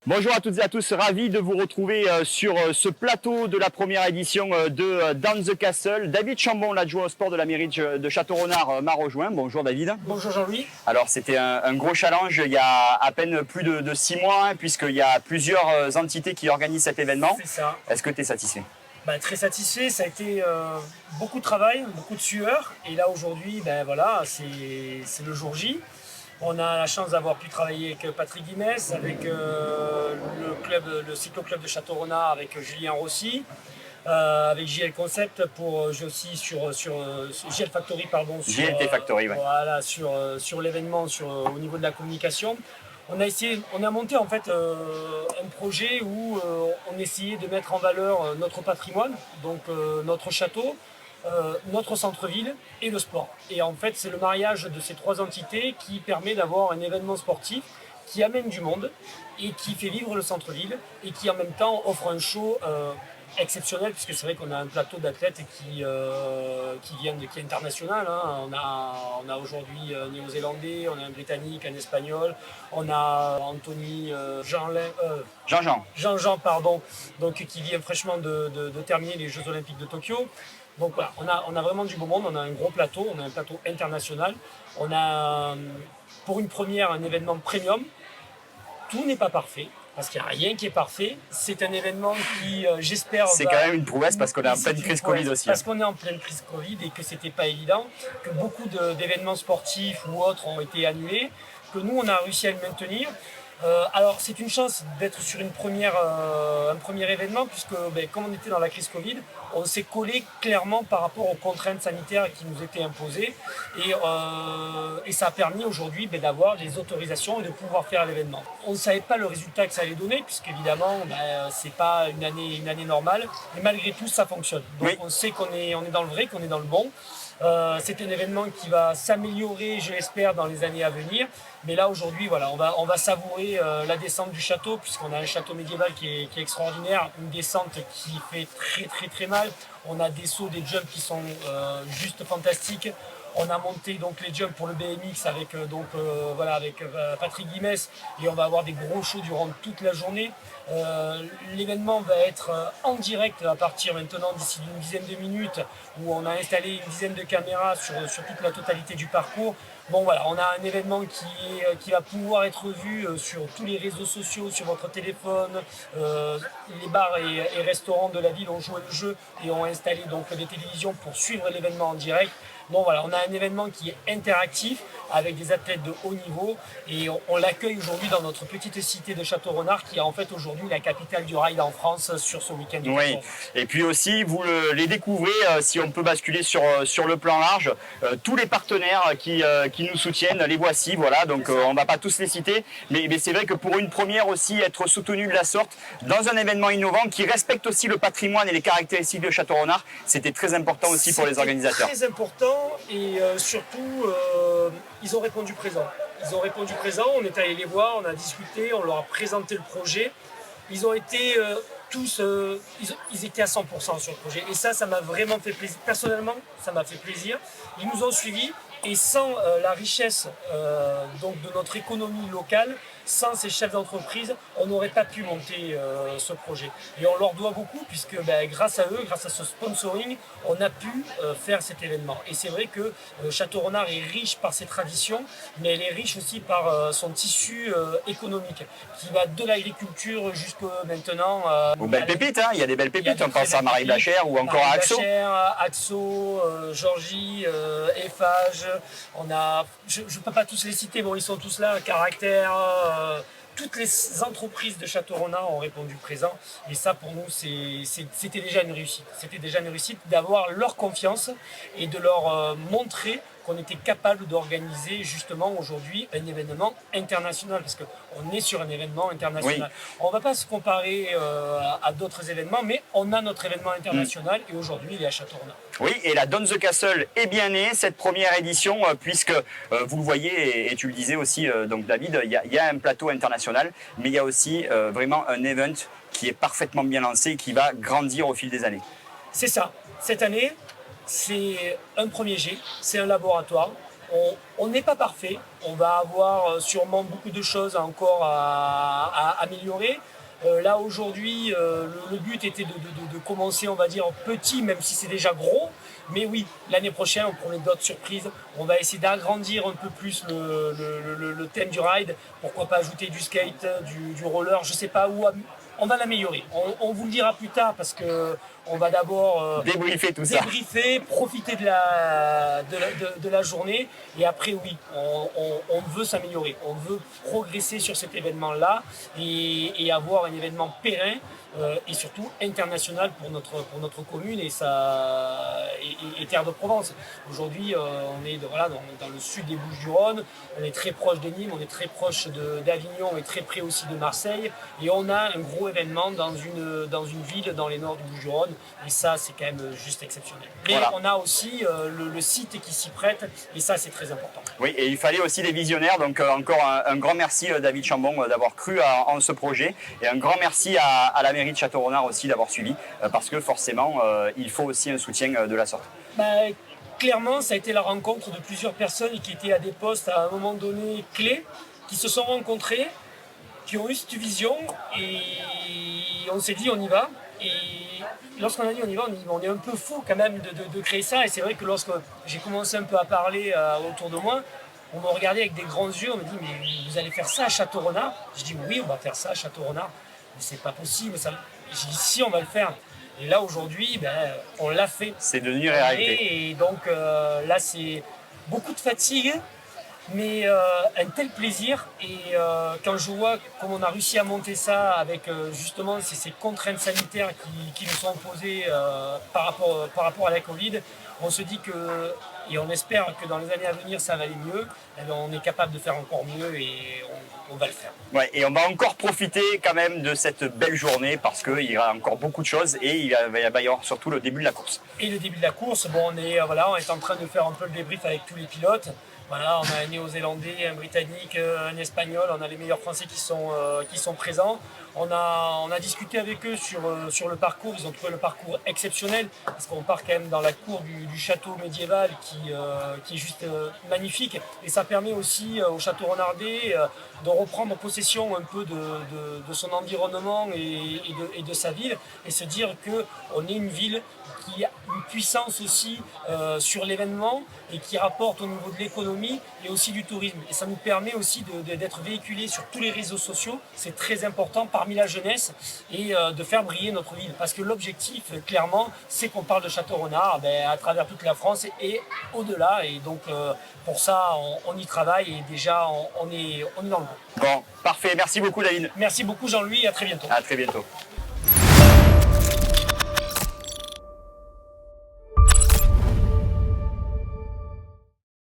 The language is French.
Bonjour à toutes et à tous, ravi de vous retrouver sur ce plateau de la première édition de Down the Castle. David Chambon, l'adjoint au sport de la mairie de Château-Renard, m'a rejoint. Bonjour David. Bonjour Jean-Louis. Alors c'était un gros challenge il y a à peine plus de 6 mois, puisqu'il y a plusieurs entités qui organisent cet événement. C'est ça. Est-ce que tu es satisfait? Très satisfait, ça a été beaucoup de travail, beaucoup de sueur. Et là aujourd'hui, voilà, c'est le jour J. On a la chance d'avoir pu travailler avec Patrick Guimès, avec le cyclo-club de Château-Renard, avec Julien Rossi, avec JL Concept j'ai aussi sur JL Factory, pardon. JLT Factory, ouais. Voilà, sur l'événement, au niveau de la communication. On a monté en fait un projet où on essayait de mettre en valeur notre patrimoine, donc notre château, notre centre-ville et le sport. Et en fait, c'est le mariage de ces trois entités qui permet d'avoir un événement sportif qui amène du monde et qui fait vivre le centre-ville et qui en même temps offre un show exceptionnel, puisque c'est vrai qu'on a un plateau d'athlètes qui est international. Hein. On a aujourd'hui un Néo-Zélandais, on a un Britannique, un Espagnol, on a Anthony Jean-Jean, pardon, donc qui vient fraîchement de terminer les Jeux Olympiques de Tokyo. Donc voilà, on a vraiment du beau monde, on a un gros plateau, on a un plateau international, on a pour une première un événement premium. Tout n'est pas parfait, parce qu'il n'y a rien qui est parfait. C'est un événement qui, j'espère... C'est quand même une prouesse parce qu'on est en pleine crise Covid aussi. Parce qu'on est en pleine crise Covid et que c'était pas évident, que beaucoup d'événements sportifs ou autres ont été annulés, que nous, on a réussi à le maintenir. Alors c'est une chance d'être sur un premier événement, puisque comme on était dans la crise Covid, on s'est collé clairement par rapport aux contraintes sanitaires qui nous étaient imposées et ça a permis aujourd'hui d'avoir les autorisations et de pouvoir faire l'événement. On ne savait pas le résultat que ça allait donner, puisqu'évidemment c'est pas une année normale, mais malgré tout ça fonctionne. Donc oui. On sait qu'on est dans le vrai, qu'on est dans le bon. C'est un événement qui va s'améliorer, je l'espère, dans les années à venir. Mais là, aujourd'hui, voilà, on va savourer la descente du château, puisqu'on a un château médiéval qui est extraordinaire, une descente qui fait très très très mal. On a des sauts, des jumps qui sont juste fantastiques. On a monté donc les jumps pour le BMX avec Patrick Guimès, et on va avoir des gros shows durant toute la journée. L'événement va être en direct à partir maintenant d'ici d'une dizaine de minutes, où on a installé une dizaine de caméras sur toute la totalité du parcours. Bon voilà, on a un événement qui va pouvoir être vu sur tous les réseaux sociaux, sur votre téléphone. Les bars et restaurants de la ville ont joué le jeu et ont installé donc des télévisions pour suivre l'événement en direct. Bon voilà, on a un événement qui est interactif avec des athlètes de haut niveau, et on l'accueille aujourd'hui dans notre petite cité de Château-Renard, qui est en fait aujourd'hui la capitale du ride en France sur ce week-end. Oui, et puis aussi vous les découvrez, si on peut basculer sur le plan large, tous les partenaires qui nous soutiennent, les voici, voilà, donc on ne va pas tous les citer, mais c'est vrai que pour une première aussi, être soutenu de la sorte dans un événement innovant qui respecte aussi le patrimoine et les caractéristiques de Château-Renard, c'était très important aussi pour les organisateurs. Très important, et surtout ils ont répondu présent. On est allé les voir, on a discuté, on leur a présenté le projet. Ils ont été tous, ils étaient à 100% sur le projet, et ça m'a vraiment fait plaisir. Personnellement, ça m'a fait plaisir. Ils nous ont suivis, et sans la richesse donc de notre économie locale, sans ces chefs d'entreprise, on n'aurait pas pu monter ce projet. Et on leur doit beaucoup, puisque grâce à eux, grâce à ce sponsoring, on a pu faire cet événement. Et c'est vrai que Château-Renard est riche par ses traditions, mais elle est riche aussi par son tissu économique, qui va de l'agriculture jusqu'à maintenant... Aux belles pépites, hein, il y a des belles pépites, on pense à Marie-Blachère ou encore à Axo. Axo, Georgie, Eiffage, on a... Je ne peux pas tous les citer, bon, ils sont tous là, Caractère... toutes les entreprises de Château-Renard ont répondu présent, et ça pour nous c'était déjà une réussite. C'était déjà une réussite d'avoir leur confiance et de leur montrer qu'on était capable d'organiser justement aujourd'hui un événement international, parce qu'on est sur un événement international. Oui. On ne va pas se comparer à d'autres événements, mais on a notre événement international et aujourd'hui il est à Château-Renard. Oui, et la Down the Castle est bien née, cette première édition, puisque vous le voyez, et tu le disais aussi, donc David, il y a un plateau international, mais il y a aussi vraiment un event qui est parfaitement bien lancé et qui va grandir au fil des années. C'est ça. Cette année, c'est un premier jet, c'est un laboratoire. on n'est pas parfait, on va avoir sûrement beaucoup de choses encore à améliorer. Là aujourd'hui, le but était de commencer, on va dire, petit, même si c'est déjà gros. Mais oui, l'année prochaine, on promet d'autres surprises. On va essayer d'agrandir un peu plus le thème du ride. Pourquoi pas ajouter du skate, du roller, je sais pas où. On va l'améliorer. On vous le dira plus tard parce que on va d'abord Débriefer tout ça. débriefer, profiter de la journée. Et après, oui, on veut s'améliorer. On veut progresser sur cet événement-là et avoir un événement périn et surtout international pour notre commune et Terre de Provence. Aujourd'hui, on est voilà, dans le sud des Bouches-du-Rhône, on est très proche de Nîmes, on est très proche d'Avignon et très près aussi de Marseille. Et on a un gros événement dans une ville dans les nords du Bouches-du-Rhône. Et ça, c'est quand même juste exceptionnel. Mais voilà. On a aussi le site qui s'y prête et ça, c'est très important. Oui, et il fallait aussi des visionnaires. Donc encore un grand merci David Chambon d'avoir cru en ce projet et un grand merci à la mairie de Château-Renard aussi d'avoir suivi parce que forcément, il faut aussi un soutien de la sorte. Clairement, ça a été la rencontre de plusieurs personnes qui étaient à des postes à un moment donné clés, qui se sont rencontrés, qui ont eu cette vision et on s'est dit on y va. Et lorsqu'on a dit on y va, on est un peu fou quand même de créer ça. Et c'est vrai que lorsque j'ai commencé un peu à parler autour de moi, on m'a regardé avec des grands yeux, on m'a dit mais vous allez faire ça à Château-Renard? Je dis oui, on va faire ça à Château-Renard. Mais c'est pas possible. J'ai dit si, on va le faire. Et là aujourd'hui, on l'a fait. C'est devenu réalité. Et donc là c'est beaucoup de fatigue. Mais un tel plaisir et quand je vois comment on a réussi à monter ça avec justement ces contraintes sanitaires qui nous sont imposées par rapport à la Covid, on se dit que, et on espère que dans les années à venir ça va aller mieux, et on est capable de faire encore mieux et on va le faire. Ouais, et on va encore profiter quand même de cette belle journée parce qu'il y aura encore beaucoup de choses et il va y avoir surtout le début de la course. Et le début de la course, bon, on est en train de faire un peu le débrief avec tous les pilotes. Voilà, on a un Néo-Zélandais, un Britannique, un Espagnol, on a les meilleurs Français qui sont présents. On a discuté avec eux sur le parcours, ils ont trouvé le parcours exceptionnel parce qu'on part quand même dans la cour du château médiéval qui est juste magnifique et ça permet aussi au château renardais de reprendre possession un peu de son environnement et de sa ville et se dire qu'on est une ville qui a une puissance aussi sur l'événement et qui rapporte au niveau de l'économie et aussi du tourisme. Et ça nous permet aussi d'être véhiculés sur tous les réseaux sociaux, c'est très important parmi la jeunesse et de faire briller notre ville. Parce que l'objectif, clairement, c'est qu'on parle de Château-Renard à travers toute la France et au-delà. Et donc pour ça, on y travaille et déjà on est dans le bon. Bon, parfait. Merci beaucoup David. Merci beaucoup Jean-Louis et à très bientôt. À très bientôt.